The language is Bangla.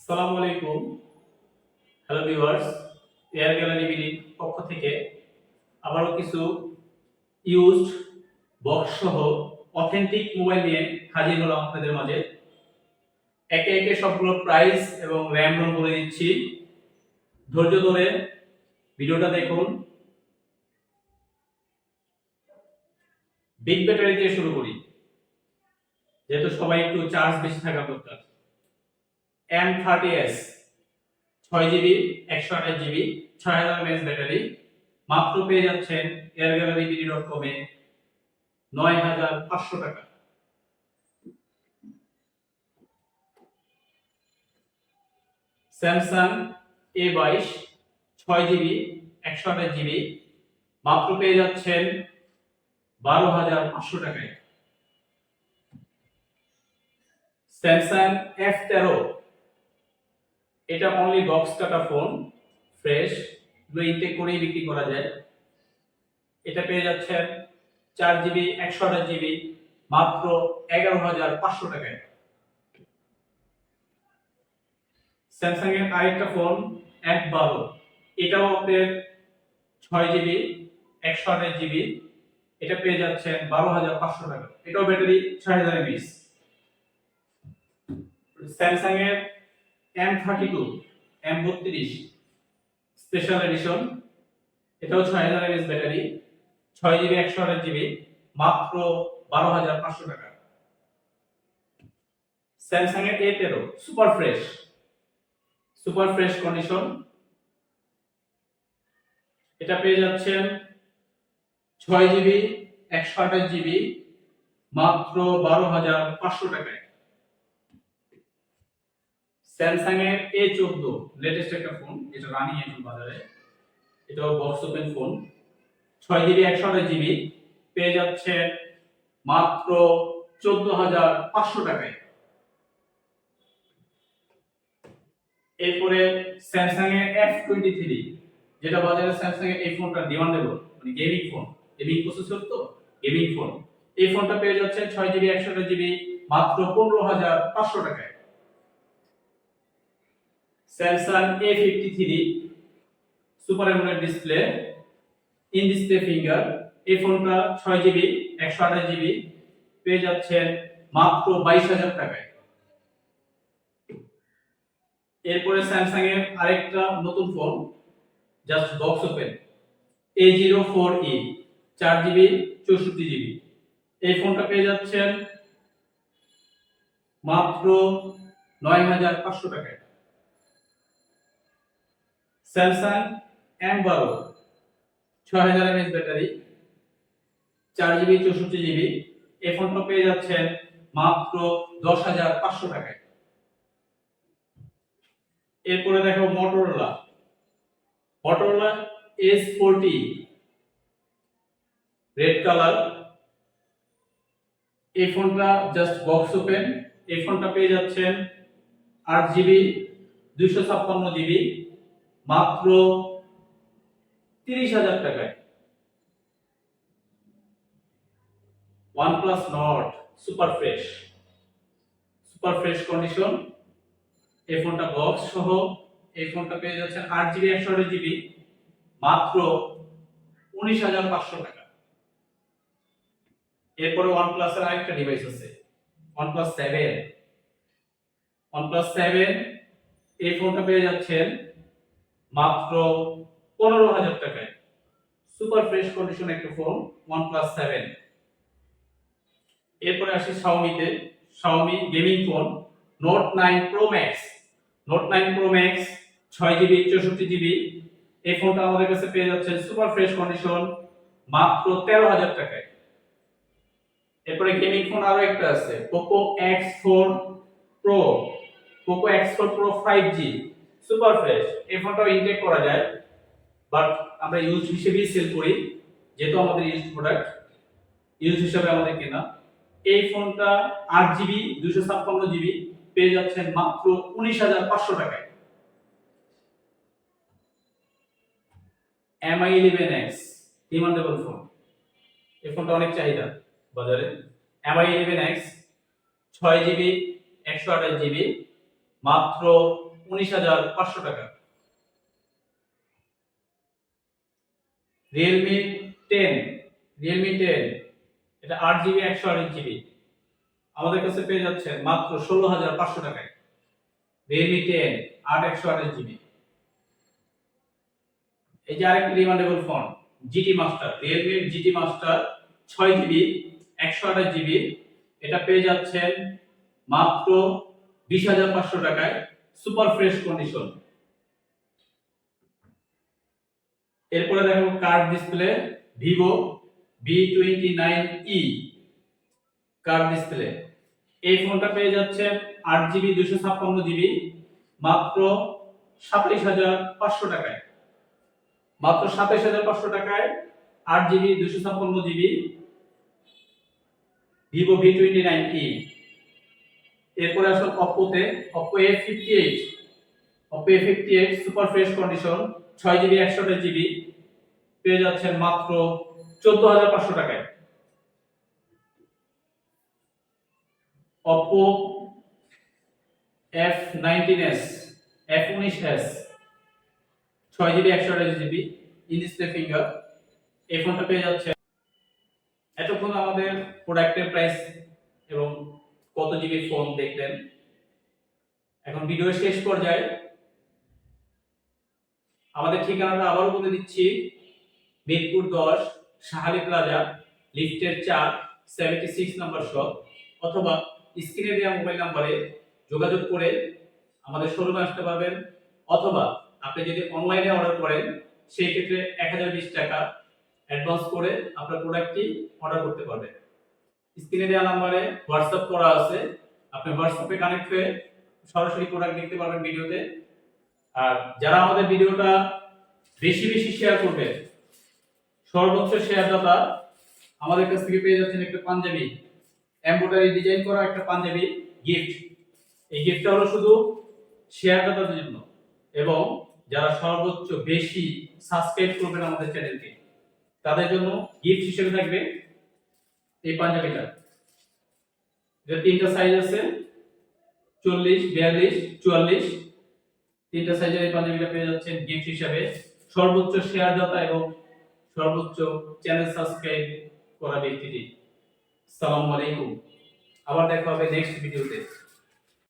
আসসালামু আলাইকুম। হ্যালো ভিউয়ার্স, এয়ার গ্যালারি বিডির পক্ষ থেকে আবারও কিছু ইউজড বক্স সহ অথেন্টিক মোবাইল নিয়ে হাজির হলাম আপনাদের মাঝে। একে একে সবগুলো প্রাইস এবং র্যাম রোম বলে দিচ্ছি। ধৈর্য ধরে ভিডিওটা দেখুন। বিগ ব্যাটারি দিয়ে শুরু করি, যেহেতু সবাই একটু চার্জ বেশি থাকা দরকার। M30s 6GB 128GB 6000 mAh battery মাত্র পেয়ে যাচ্ছেন এয়ার গ্যালারি বিডি.কম এ 9500 টাকা। স্যামসাং A22 6GB 128GB মাত্র পেয়ে যাচ্ছেন 12500 টাকায়। স্যামসাং F13 এটা অনলি বক্স কাটা ফোন, ফ্রেশ, ইনটেক করেই বিক্রি করা যায়। এটা পেয়ে যাচ্ছেন 4GB 128GB মাত্র 11500 টাকায়। স্যামসাং এর আরেকটা ফোন F12, এটাও আপনার 6GB 128GB, এটা পেয়ে যাচ্ছেন 12500 টাকা। এটাও ব্যাটারি 6000 mAh। স্যামসাং এর M32 M32 স্পেশাল এডিশন, এটাও 6000 mAh ব্যাটারি, 6GB 128GB মাত্র 12500 টাকা। স্যামসাং এর A13 সুপার ফ্রেশ কন্ডিশন, এটা পেয়ে যাচ্ছেন 6GB 128GB মাত্র 12500 টাকায়। স্যামসাং এর A14 লেটেস্ট একটা ফোন, এটা রানিং এখন বাজারে, এটাও box open phone, 6GB 128GB পেয়ে যাচ্ছে মাত্র 14500 টাকায়। এরপরে স্যামসাং এর F23, যেটা বাজারে স্যামসাং এর এই ফোনটা ডিমান্ডেবল, মানে গেমিং ফোন, গেমিং প্রসেসর তো, গেমিং ফোন। এই ফোনটা পেয়ে যাচ্ছে 6GB 128GB মাত্র 15500 টাকায়। Samsung A53 super AMOLED display, in display finger, এই ফোনটা 6GB 128GB পেয়ে যাচ্ছেন মাত্র 22000 টাকায়। এরপরে স্যামসাং এর আরেকটা নতুন phone, just box open, A04e 4GB 64GB, এই ফোনটা পেয়ে যাচ্ছেন মাত্র 9500 টাকায়। Samsung M12 6000 mAh battery, 4GB 64GB, এই ফোনটা পেয়ে যাচ্ছেন মাত্র 10500 টাকায়। এরপরে দেখো মোটরোলা S40 রেড কালার, এই ফোনটা জাস্ট বক্স ওপেন, এই ফোনটা পেয়ে যাচ্ছেন 8GB 256GB মাত্র 30000 টাকায়। OnePlus Nord super fresh condition, এই ফোনটা বক্স সহ, এই ফোনটা পেয়ে যাচ্ছেন 8GB 128GB মাত্র 19500 টাকা। এরপরে OnePlus এর আরেকটা ডিভাইস আছে, OnePlus 7 এই ফোনটা পেয়ে যাচ্ছেন মাত্র 15000 টাকায়। সুপার ফ্রেশ কন্ডিশন একটা ফোন, OnePlus 7। এরপরে আসি Xiaomi gaming phone Note 9 Pro Max 6GB 64GB, এই ফোনটা আমাদের কাছে পেয়ে যাচ্ছেন সুপার ফ্রেশ কন্ডিশন মাত্র 13000 টাকায়। এরপরে গেমিং ফোন আরো একটা আছে, Poco X4 Pro 5G super fresh, এই ফোনটাও ইনটেক করা যায়, বাট আমরা ইউজ হিসেবেই সেল করি, যেহেতু আমাদের ইউজ প্রোডাক্ট, ইউজ হিসেবে আমাদের কেনা। এই ফোনটা 8GB 256GB পেয়ে যাচ্ছেন মাত্র 19500 টাকায়। Mi11X ডিমান্ডেবল ফোন, এই ফোনটা অনেক চাহিদা বাজারে। Mi11X 6GB 128GB মাত্র 19,500 টাকা। রিয়েলমি 10 এটা 8GB 128GB আমাদের কাছে পেয়ে যাচ্ছে মাত্র 16,500 টাকায়। Realme 10 8 128GB। এই যে আরেকটি demandable phone GT master, Realme GT master 6GB 128GB এটা পেয়ে যাচ্ছেন মাত্র 20,500 টাকায়, সুপার ফ্রেশ কন্ডিশন। এরপরে দেখো curve display Vivo V29e curve display. এই ফোনটা পেয়ে যাচ্ছে 8GB 256GB মাত্র 27,500 টাকায়। মাত্র 27,500 টাকায় 8GB 256GB ভিভো V29e। এরপরে আসলে অপ্পোতে Oppo A58 super fresh condition 6GB 128GB পেয়ে যাচ্ছেন মাত্র 14,500 টাকায়। Oppo F19s 6GB 128GB in display finger. এই ফোনটা পেয়ে যাচ্ছে। এতক্ষণ আমাদের প্রোডাক্টের প্রাইস এবং কত জিবি ফোন দেখলেন। এখন ভিডিওর শেষ পর্যায়ে আমাদের ঠিকানাটা আবারও বলে দিচ্ছি, মিরপুর 10 শাহালি প্লাজা লিফটের 4 76 নম্বর শপ, অথবা স্ক্রিনে দেওয়া মোবাইল নম্বরে যোগাযোগ করে আমাদের শোরুমে আসতে পারবেন, অথবা আপনি যদি অনলাইনে অর্ডার করেন সেই ক্ষেত্রে 1020 টাকা অ্যাডভান্স করে আপনার প্রোডাক্টটি অর্ডার করতে পারবেন। স্ক্রিনে দেওয়া নম্বরে হোয়াটসঅ্যাপ করা আছে, আপনি হোয়াটসঅ্যাপে কানেক্ট হয়ে সরাসরি প্রোডাক্ট দেখতে পারবেন ভিডিওতে। আর যারা আমাদের ভিডিওটা বেশি বেশি শেয়ার করবে, সর্বোচ্চ শেয়ারদাতা আমাদের কাছ থেকে পেয়ে যাচ্ছেন একটা পাঞ্জাবি, এমব্রয়ডারি ডিজাইন করা একটা পাঞ্জাবি গিফট। এই গিফটটা হলো শুধু শেয়ারদাতাদের জন্য, এবং যারা সর্বোচ্চ বেশি সাবস্ক্রাইব করবেন আমাদের চ্যানেলকে তাদের জন্য গিফট হিসেবে থাকবে এই পাঞ্জাবিটা। এর তিনটা সাইজ আছে, 40, 42, 44। তিনটা সাইজের এই পাঞ্জাবিটা পেয়ে যাচ্ছেন গিফট হিসেবে সর্বোচ্চ শেয়ারদাতা এবং সর্বোচ্চ চ্যানেল সাবস্ক্রাইব করা ব্যক্তিটি। আসসালামু আলাইকুম, আবার দেখা হবে নেক্সট ভিডিওতে।